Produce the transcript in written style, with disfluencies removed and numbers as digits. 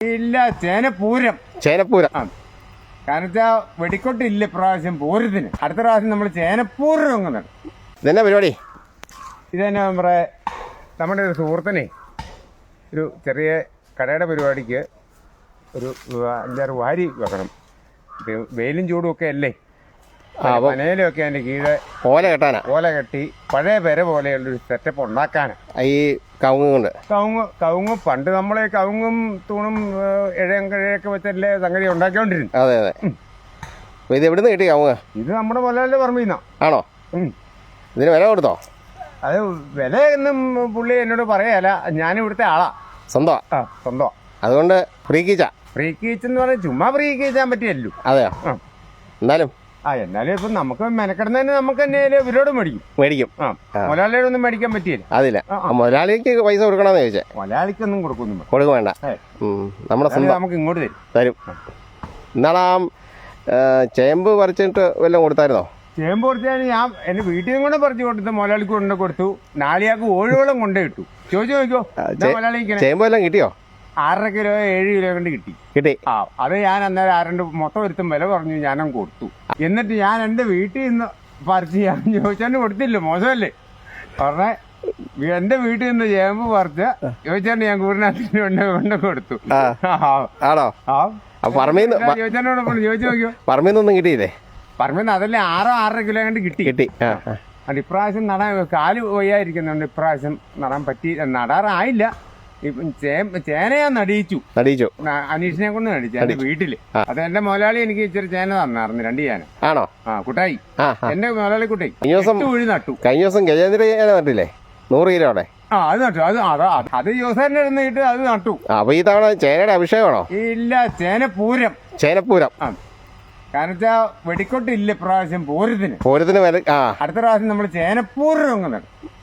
ഇല്ല, ചേനപ്പൂരം. ചേനപ്പൂരം. കാരണം വെച്ചാൽ വെടിക്കൊട്ടില്ല ഇപ്രാവശ്യം പൂരത്തിന്. അടുത്ത പ്രാവശ്യം നമ്മൾ ചേനപ്പൂരം അങ്ങ് നടക്കും. ഇതെന്നാ പരിപാടി? ഇതന്നെ നമ്മുടെ ഒരു സുഹൃത്തിനെ ഒരു ചെറിയ കടയുടെ പരിപാടിക്ക് ഒരു 5-6 വാരി വെക്കണം. വെയിലും ചൂടും ഒക്കെ അല്ലേ, മനയിലൊക്കെ അതിൻ്റെ കീഴെ ഓല കെട്ടി പഴയ പെര പോലെയുള്ളൊരു സെറ്റപ്പ് ഉണ്ടാക്കാനാണ് ഈ കവുങ്ങ് കൊണ്ട്. കവുങ്ങ് പണ്ട് നമ്മളെ കവുങ്ങും തൂണും ഇഴയും കിഴയൊക്കെ വെച്ചല്ലേ സംഗതി ഉണ്ടാക്കിക്കൊണ്ടിരുന്നു. അതെ അതെ. ഇത് എവിടുന്ന് കിട്ടി കവുങ്ങ്? ഇത് നമ്മുടെ മുതലാളിയുടെ പറമ്പിൽ നിന്നാ. ആണോ? ഇതിന് വില കൊടുത്തോ? അത് വില ഒന്നും പുള്ളി എന്നോട് പറയല. ഞാനിവിടുത്തെ ആളാ. സ്വന്തമാ? സ്വന്തമാ. അതുകൊണ്ട് ഫ്രീ കീച്ചെന്ന് പറഞ്ഞാൽ ചുമ്മാ ഫ്രീ കീച്ചാൻ പറ്റിയല്ലോ. അതെയോ? എന്നാലും ഇപ്പൊ നമുക്ക് മെനക്കെടുന്നതിന് നമുക്ക് തന്നെ ഇവരോട് മേടിക്കും. മുതലാളിയോട് ഒന്നും മേടിക്കാൻ പറ്റിയില്ല. അതില്ല, മുതലാളിക്ക് പൈസ കൊടുക്കണമെന്ന് ചോദിച്ചേ. മുതലാളിക്കൊന്നും കൊടുക്കൊന്നും വേണ്ട. നമ്മുടെ നമുക്ക് ഇങ്ങോട്ട് തരും. ഇന്നാളാ ചേമ്പ് പറിച്ചിട്ട് വല്ലതും കൊടുത്തായിരുന്നോ? ചേമ്പ് പറിച്ചാൽ ഞാൻ എന്റെ വീട്ടിൽ നിന്ന് കൊണ്ട് പറിച്ചു കൊടുത്തു, മുതലാളിക്ക് കൊണ്ട് കൊടുത്തു. നാളിയാക്ക് ഓഴുവളം കൊണ്ടേ ഇട്ടു. ചോദിച്ചു നോക്കിയോ മുതലാളിക്ക് ചേമ്പ് വല്ലതും കിട്ടിയോ? 6.5 കിലോ 7 കിലോ കൊണ്ട് കിട്ടി. അത് ഞാൻ അന്നേരം ആരണ്ട് മൊത്തം ഒരുത്തും വില പറഞ്ഞു ഞാനും കൊടുത്തു. എന്നിട്ട് ഞാൻ എന്റെ വീട്ടിൽ നിന്ന് പറിച്ച് ഞാൻ ചോദിച്ചാൽ കൊടുത്തില്ല. മോശമല്ലേ പറഞ്ഞേ? എന്റെ വീട്ടിൽ നിന്ന് ചേമ്പ് പറിച്ച് ചോദിച്ചാൽ ഞാൻ കൂടിനകത്തിന് കൊണ്ട് കൊടുത്തു. ചോദിച്ചു നോക്കിയോ? പറമ്പിന്നൊന്നും കിട്ടിയില്ലേ? പറമ്പിന്ന് അതല്ലേ 6-6.5 കിലോ കൊണ്ട് കിട്ടി. അത് ഇപ്രാവശ്യം നടാൻ കാല് വയ്യായിരിക്കുന്നുണ്ട്. ഇപ്രാവശ്യം നടാൻ പറ്റി. നടാറായില്ല. ചേന ഞാൻ നടിയിച്ചു. അനീഷിനെ കൊണ്ട് നടിച്ചു എന്റെ വീട്ടില്. അത് എന്റെ മുതലാളി എനിക്ക് ഇച്ചിരി ചേന തന്നായിരുന്നു, 2 ചേന. ആണോ? കുട്ടായി, എന്റെ മുതലാളി കുട്ടായി കുഴി നട്ടു. കഴിഞ്ഞ ദിവസം ഗജേന്ദ്ര ചേന നട്ടില്ലേ? 100 കിലോടെ. അത് നട്ടു. അത് ജോസാറിന്റെ ഇരുന്നിട്ട് അത് നട്ടു. അപ്പൊ ഈ തവണ ചേനയുടെ അഭിഷേകമാണോ? ഇല്ല, ചേനപ്പൂരം. കാരണം വെച്ചാൽ വെടിക്കൊട്ടില്ല ഇപ്രാവശ്യം പൂരത്തിന്. വില. അടുത്ത പ്രാവശ്യം നമ്മൾ ചേനപ്പൂരം അങ്ങ് നടക്കും.